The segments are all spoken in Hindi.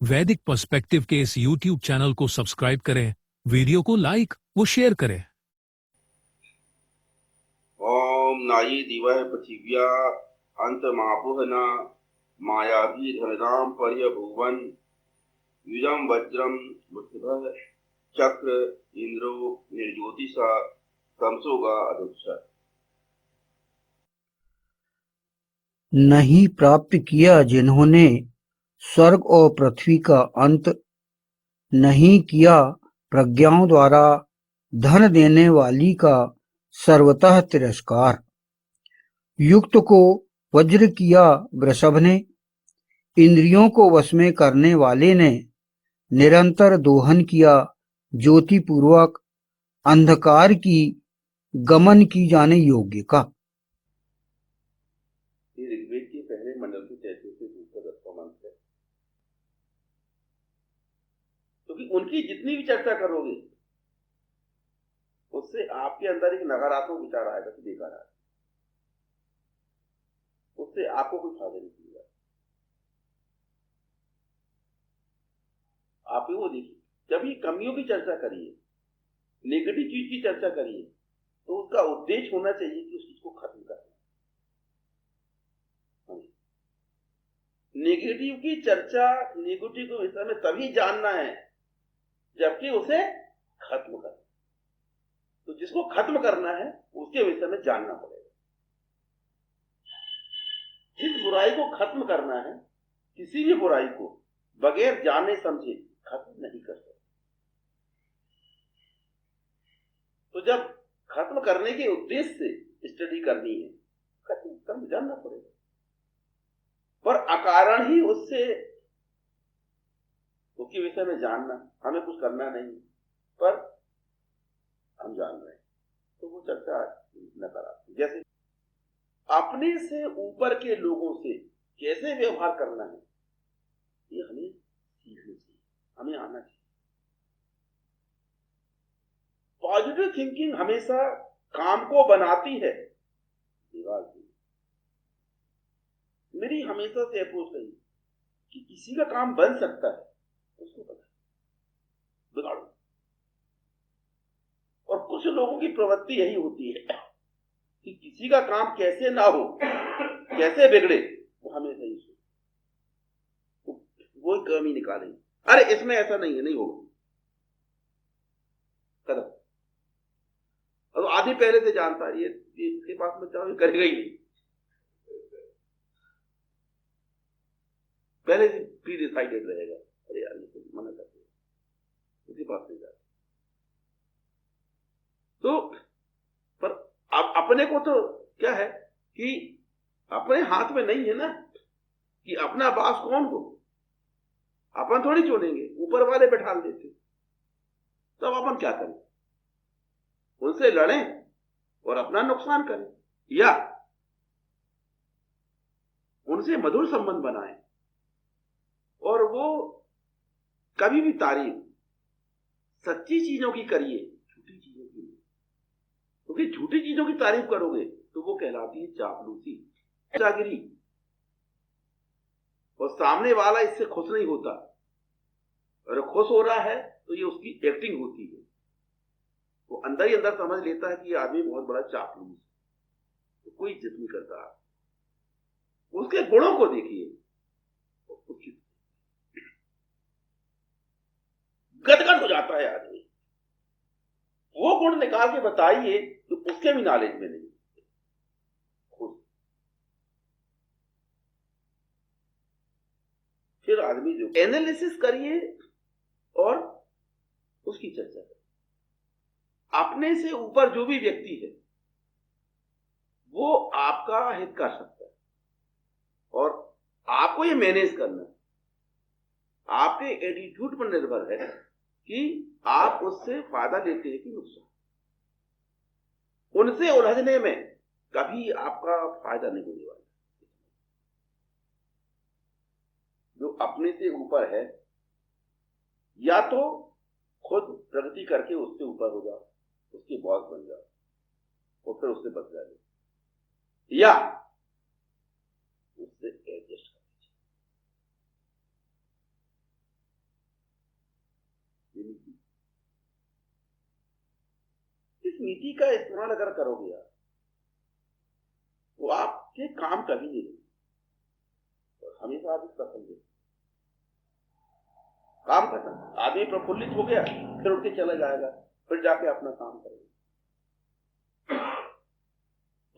वैदिक पर्सपेक्टिव के इस YouTube चैनल को सब्सक्राइब करें, वीडियो को लाइक व शेयर करें। ओम नाई दिवह पृथिव्या अंतमापुहना मायाभिधनदाम पर्यभुवन युजम वज्रम बुद्धः चक्र इंद्रो निर्ज्योतिषा तमसोगा अदुक्षा। नहीं प्राप्त किया जिन्होंने स्वर्ग और पृथ्वी का अंत, नहीं किया प्रज्ञाओं द्वारा धन देने वाली का सर्वतः तिरस्कार। युक्त को वज्र किया वृषभ ने, इंद्रियों को वश में करने वाले ने निरंतर दोहन किया ज्योति पूर्वक अंधकार की गमन की जाने योग्य का। ऋग्वेद के पहले मंडल के 33 से दूसरा 10वां मंत्र है। क्योंकि उनकी जितनी भी चर्चा करोगे उससे आपके अंदर एक नकारात्मक विचार आएगा कि बेकार है, उससे आपको कोई फायदा नहीं मिलेगा। आप वो देखिए, जब ये कमियों की चर्चा करिए, नेगेटिव चीज की चर्चा करिए, तो उसका उद्देश्य होना चाहिए कि उस चीज को खत्म करना। नेगेटिव की चर्चा, नेगेटिव के विषय में तभी जानना है जबकि उसे खत्म करना। तो जिसको खत्म करना है उसके विषय में जानना पड़ेगा। जिस बुराई को खत्म करना है, किसी भी बुराई को बगैर जाने समझे खत्म नहीं कर सकते। तो जब खत्म करने के उद्देश्य से स्टडी करनी है, खत्म जानना पड़ेगा। पर अकारण ही उससे उसके विषय में जानना, हमें कुछ करना नहीं पर हम जान रहे हैं, तो वो चर्चा नकारात्मक। जैसे अपने से ऊपर के लोगों से कैसे व्यवहार करना है, ये हमें सीखना चाहिए, हमें आना चाहिए। पॉजिटिव थिंकिंग हमेशा काम को बनाती है, दीवार की। मेरी हमेशा से अप्रोच रही कि किसी का काम बन सकता है उसको बिगाड़ो। और कुछ लोगों की प्रवृत्ति यही होती है कि किसी का काम कैसे ना हो, कैसे बिगड़े, वो हमेशा ही वो कमी निकालेंगे। अरे इसमें ऐसा नहीं है, नहीं होगा कदम। और आदमी पहले से जानता है ये इसके पास में जाओ, ये करेगा ही नहीं, पहले से प्री डिसाइडेड रहेगा। अरे यार ये मना करते हैं, उसके पास नहीं जाता। तो पर अब अपने को तो क्या है कि अपने हाथ में नहीं है ना कि अपना बास कौन हो। अपन थोड़ी चुनेंगे, ऊपर वाले बैठा देते। तो अब अपन क्या करें? उनसे लड़ें और अपना नुकसान करें, या उनसे मधुर संबंध बनाएं और वो कभी भी तारीफ सच्ची चीजों की करिए, झूठी चीजों की नहीं। क्योंकि झूठी चीजों की तारीफ करोगे तो वो कहलाती है चापलूसी, जागिरी। और सामने वाला इससे खुश नहीं होता, और खुश हो रहा है तो ये उसकी एक्टिंग होती है। वो अंदर ही अंदर समझ लेता है कि ये आदमी बहुत बड़ा चापलूस, तो कोई इज्जत नहीं करता। उसके गुणों को देखिए, गदगद हो जाता है आदमी। वो गुण निकाल के बताइए तो उसके भी नॉलेज में नहीं। फिर आदमी जो एनालिसिस करिए और उसकी चर्चा करिए। अपने से ऊपर जो भी व्यक्ति है वो आपका हित कर सकता है, और आपको ये मैनेज करना है। आपके एटीट्यूड पर निर्भर है कि आप उससे फायदा लेते हैं कि नुकसान। उनसे उलझने में कभी आपका फायदा नहीं होने वाला। जो अपने से ऊपर है, या तो खुद प्रगति करके उससे ऊपर हो जाओ, उसके बॉस बन जाओ और फिर उससे बच जाए, या उससे एडजस्ट कर। का स्मरण अगर करोगे यार, तो आपके काम कभी नहीं होंगे, और हमेशा आप सफल होंगे। काम खत्म, आदमी प्रफुल्लित हो गया, फिर उठ के चला जाएगा, फिर जाके अपना काम करेगा।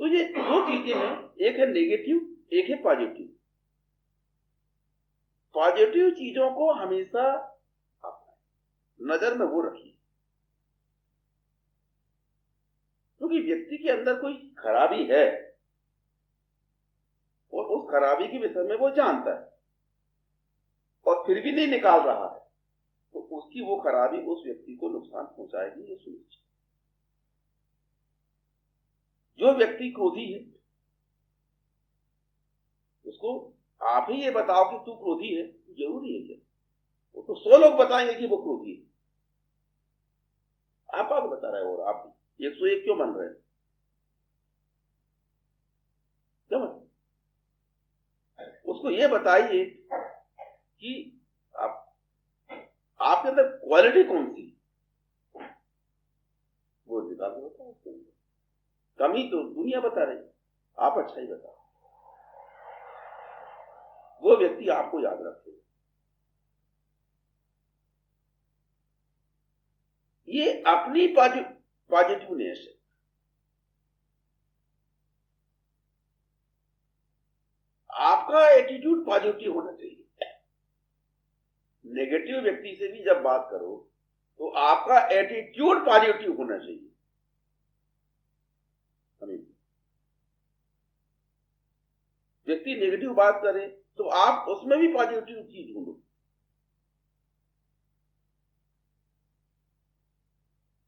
तो ये दो चीजें हैं, एक है नेगेटिव, एक है पॉजिटिव। पॉजिटिव चीजों को हमेशा नजर में वो रखिए, क्योंकि व्यक्ति के अंदर कोई खराबी है और उस खराबी के विषय में वो जानता है और फिर भी नहीं निकाल रहा है, तो उसकी वो खराबी उस व्यक्ति को नुकसान पहुंचाएगी, ये सुनिश्चित। जो व्यक्ति क्रोधी है, उसको आप ही ये बताओ कि तू क्रोधी है, जरूरी है क्या? वो तो 100 लोग बताएंगे कि वो क्रोधी है, आप बता रहे हो और आप भी 101 क्यों बन रहे हैं? क्यों? उसको ये बताइए कि आपके अंदर क्वालिटी कौन सी, वो निकाल के बताओ। उसके अंदर कमी तो दुनिया बता रही, आप अच्छा ही बताओ, वो व्यक्ति आपको याद रखेगा। ये अपनी पॉजिटिवनेस है। आपका एटीट्यूड पॉजिटिव होना चाहिए। नेगेटिव व्यक्ति से भी जब बात करो तो आपका एटीट्यूड पॉजिटिव होना चाहिए। व्यक्ति नेगेटिव बात करे तो आप उसमें भी पॉजिटिव चीज ढूंढो।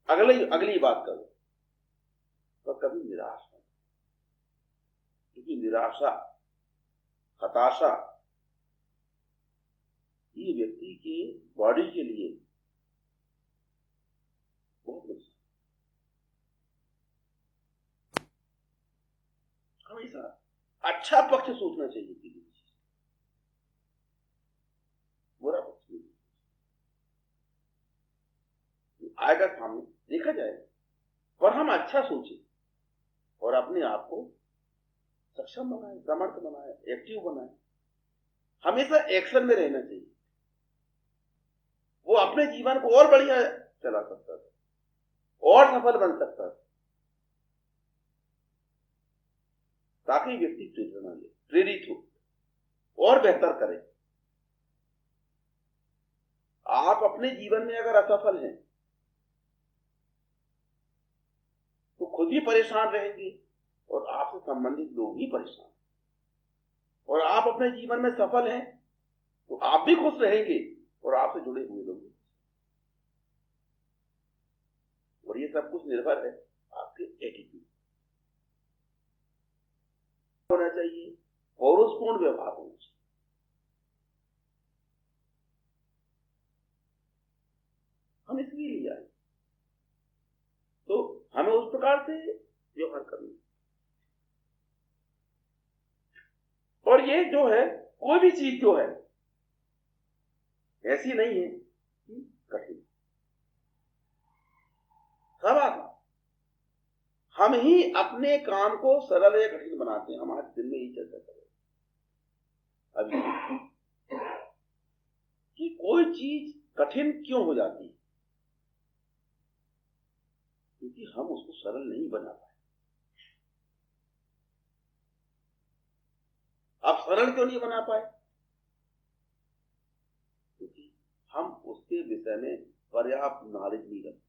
अगली बात करो तो कभी निराश नहीं, क्योंकि निराशा, हताशा ये व्यक्ति के बॉडी के लिए बहुत नुकसान। हमेशा अच्छा पक्ष सोचना चाहिए किसी चीज, बुरा पक्ष नहीं आएगा सामने, देखा जाएगा, पर हम अच्छा सोचें और अपने आप को सक्षम बनाए, समर्थ बनाए, एक्टिव बनाए। हमेशा एक्शन में रहना चाहिए। वो अपने जीवन को और बढ़िया चला सकता था, और सफल बन सकता था, ताकि व्यक्ति प्रेरणा ले, प्रेरित हो और बेहतर करे। आप अपने जीवन में अगर असफल हैं तो खुद भी परेशान रहेंगे और आपसे संबंधित लोग भी परेशान, और आप अपने जीवन में सफल हैं तो आप भी खुश रहेंगे और आपसे जुड़े हुए लोग भी। और ये सब कुछ निर्भर है आपके एटीट्यूड होना चाहिए, पौरुषपूर्ण व्यवहार होना चाहिए। हम इसलिए ले आए, तो हमें उस प्रकार से व्यवहार करना। और ये जो है, कोई भी चीज जो है ऐसी नहीं है कि कठिन। सब आसान, हम ही अपने काम को सरल या कठिन बनाते हैं। हम आज दिन में ही चर्चा करें अभी कि कोई चीज कठिन क्यों हो जाती है, क्योंकि हम उसको सरल नहीं बना पाए। आप सरल क्यों नहीं बना पाए? क्योंकि हम उसके विषय में पर्याप्त नॉलेज नहीं रखते।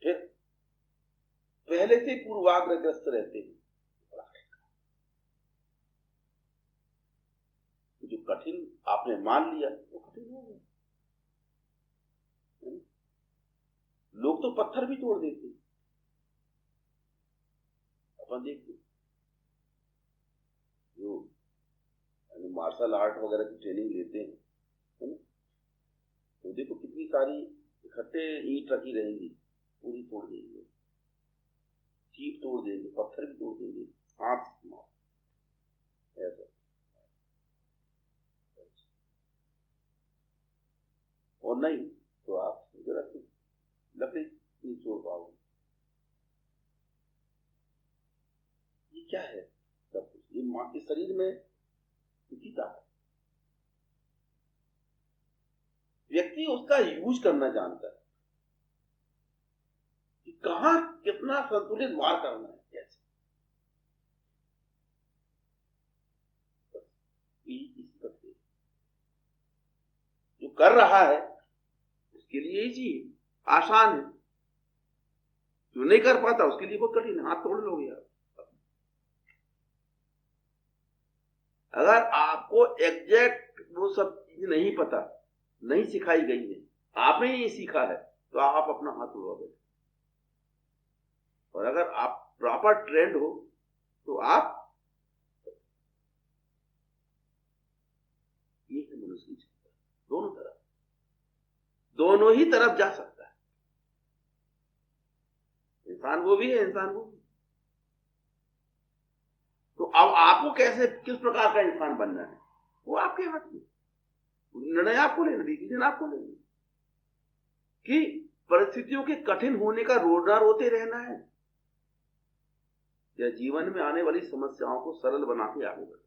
फिर पहले से पूर्वाग्रहग्रस्त रहते हैं। जो कठिन आपने मान लिया वो कठिन हो गया। लोग तो पत्थर भी तोड़ देते। अपन देखते जो मार्शल आर्ट वगैरह की ट्रेनिंग लेते हैं, है ना, तो देखो कितनी सारी इकट्ठे ईंट रखी रहेंगी, पूरी तोड़ देंगे, चीप तोड़ देंगे, पत्थर भी तोड़ देंगे, हाथ ऐसा। और नहीं तो आप रखें लकड़ी नहीं छोड़ पाओगे। ये क्या है? सब कुछ ये मां के शरीर में जीता है। व्यक्ति उसका यूज करना जानता है कि कहां कितना संतुलित वार करना है, कैसे। इस करके जो कर रहा है उसके लिए इजी है, आसान है। जो नहीं कर पाता उसके लिए बहुत कठिन है, हाथ तोड़ लोगे आप। अगर आपको एग्जैक्ट वो सब चीज नहीं पता, नहीं सिखाई गई है, आपने नहीं सीखा है, तो आप अपना हाथ उड़ाओगे। और अगर आप प्रॉपर ट्रेंड हो तो आप ये है मनुष्य की क्षमता, दोनों ही तरफ जा सकता है। इंसान वो भी है, इंसान वो भी। तो अब आपको कैसे किस प्रकार का इंसान बनना है वो आपके हाथ में, निर्णय आपको लेना, डिसीजन आपको लेना कि परिस्थितियों के कठिन होने का रोना रोते रहना है या जीवन में आने वाली समस्याओं को सरल बना के आगे बढ़ना है।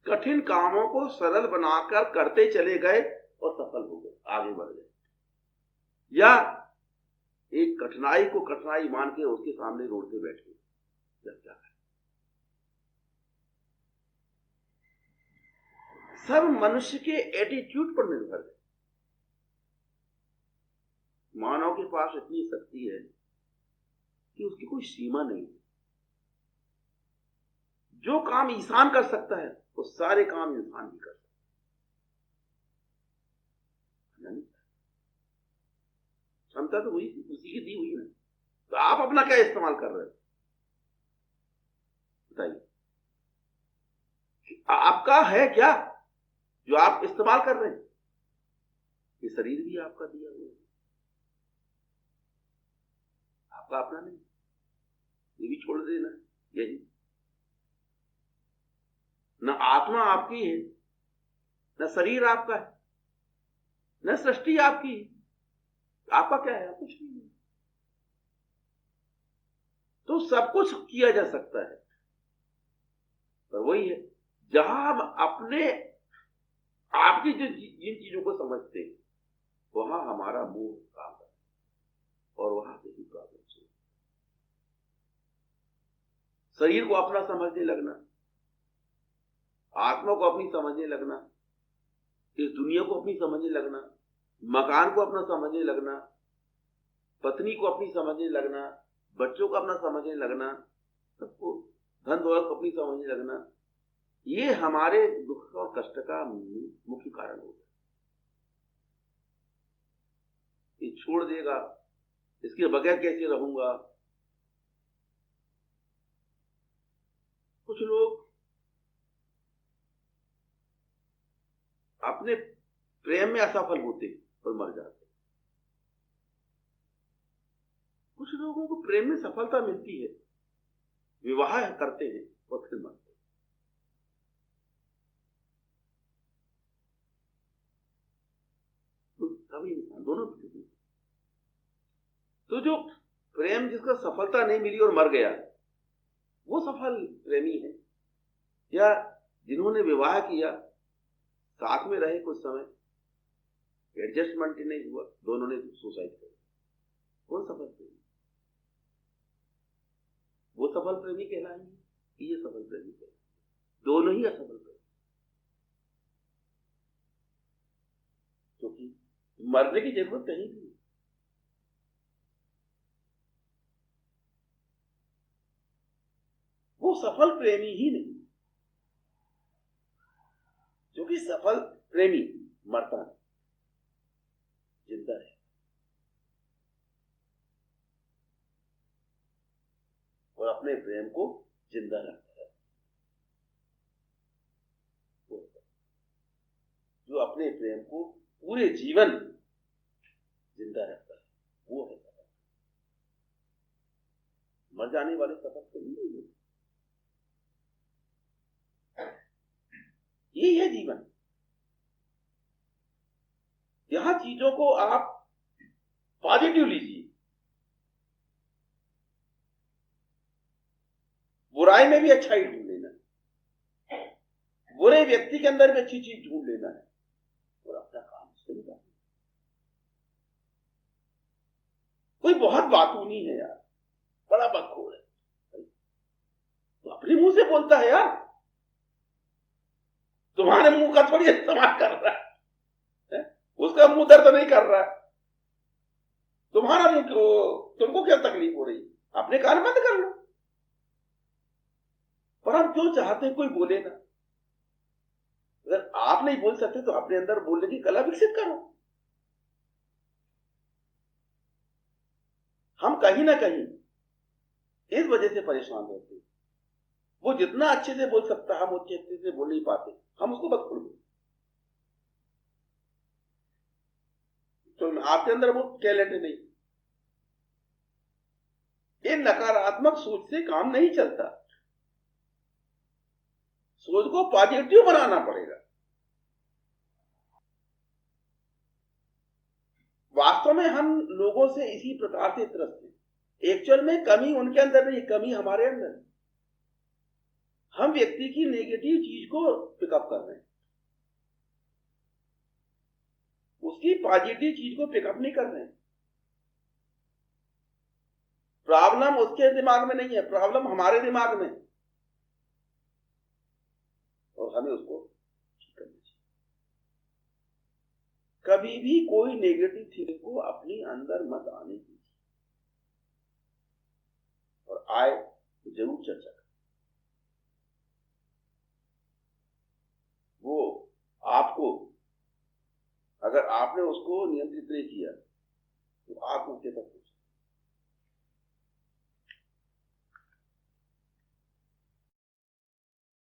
कठिन कामों को सरल बनाकर करते चले गए और सफल हो गए, आगे बढ़ गए, या एक कठिनाई को कठिनाई मान के उसके सामने रोड पे बैठ गए। क्या है? सब मनुष्य के एटीट्यूड पर निर्भर है। मानव के पास इतनी शक्ति है कि उसकी कोई सीमा नहीं है। जो काम इंसान कर सकता है वो सारे काम इंसान भी कर सकता है। क्षमता तो वही उसी की दी हुई है। तो आप अपना क्या इस्तेमाल कर रहे हो बताइए? आपका है क्या जो आप इस्तेमाल कर रहे हैं? ये शरीर भी आपका दिया हुआ है, आपका अपना नहीं। ये भी छोड़ देना, यही न आत्मा आपकी है, न शरीर आपका है, न सृष्टि आपकी है। आपका क्या है? कुछ नहीं है। तो सब कुछ किया जा सकता है, पर वही है जहां हम अपने आपकी जिन चीजों को समझते हैं वहां हमारा मुंह काम करता है और वहां से ही प्रॉब्लम शुरू। शरीर को अपना समझने लगना, आत्मा को अपनी समझने लगना, इस दुनिया को अपनी समझने लगना, मकान को अपना समझने लगना, पत्नी को अपनी समझने लगना, बच्चों को अपना समझने लगना, सबको धन दौलत को अपनी समझने लगना, ये हमारे दुख और कष्ट का मुख्य कारण होगा। ये छोड़ देगा, इसके बगैर कैसे रहूंगा। कुछ लोग अपने प्रेम में असफल होते और मर जाते। कुछ लोगों को प्रेम में सफलता मिलती है, विवाह करते हैं और फिर मरते। तो सभी इंसान दोनों स्थिति। तो जो प्रेम जिसका सफलता नहीं मिली और मर गया वो सफल प्रेमी है, या जिन्होंने विवाह किया, साथ में रहे कुछ समय, एडजस्टमेंट नहीं हुआ, दोनों ने सुसाइड कर, कौन सफल प्रेमी? वो सफल प्रेमी कहलाएंगे, ये सफल प्रेमी कहलाएंगे? दोनों ही असफल प्रेमी, क्योंकि मरने की जरूरत कहीं नहीं। वो सफल प्रेमी ही नहीं, क्योंकि सफल प्रेमी मरता है, जिंदा है। और अपने प्रेम को जिंदा रखता है। जो अपने प्रेम को पूरे जीवन जिंदा रखता है वो है सफल। मर जाने वाले सफल तो नहीं है। यही है जीवन। चीजों को आप पॉजिटिव लीजिए। बुराई में भी अच्छाई ढूंढ लेना है, बुरे व्यक्ति के अंदर भी अच्छी चीज ढूंढ लेना है और अपना काम सही करना। कोई बहुत बातूनी है यार, बड़ा बदखोर है, तो अपने मुंह से बोलता है यार, तुम्हारे मुंह का थोड़ी इस्तेमाल कर रहा है, उसका मुंह दर्द नहीं कर रहा है, तुम्हारा मुंह क्यों, तुमको क्या तकलीफ हो रही, अपने कान बंद कर लो। पर हम क्यों चाहते हैं कोई बोले ना? अगर आप नहीं बोल सकते तो अपने अंदर बोलने की कला विकसित करो। हम कहीं ना कहीं इस वजह से परेशान रहते हैं, वो जितना अच्छे से बोल सकता है हम उतने अच्छे से बोल नहीं पाते, हम उसको बदखुर बोलते। तो आपके अंदर वो टैलेंट नहीं। ये नकारात्मक सोच से काम नहीं चलता, सोच को पॉजिटिव बनाना पड़ेगा। वास्तव में हम लोगों से इसी प्रकार से त्रस्त हैं। एक्चुअल में कमी उनके अंदर नहीं, कमी हमारे अंदर है। हम व्यक्ति की नेगेटिव चीज को पिकअप कर रहे हैं, उसकी पॉजिटिव चीज को पिकअप नहीं कर रहे हैं। प्रॉब्लम उसके दिमाग में नहीं है, प्रॉब्लम हमारे दिमाग में, और हमें उसको ठीक करना चाहिए। कभी भी कोई नेगेटिव थिंकिंग को अपने अंदर मत आने दीजिए, और आए तो जरूर चर्चा करें। वो आपको, अगर आपने उसको नियंत्रित नहीं किया तो आप उसके तक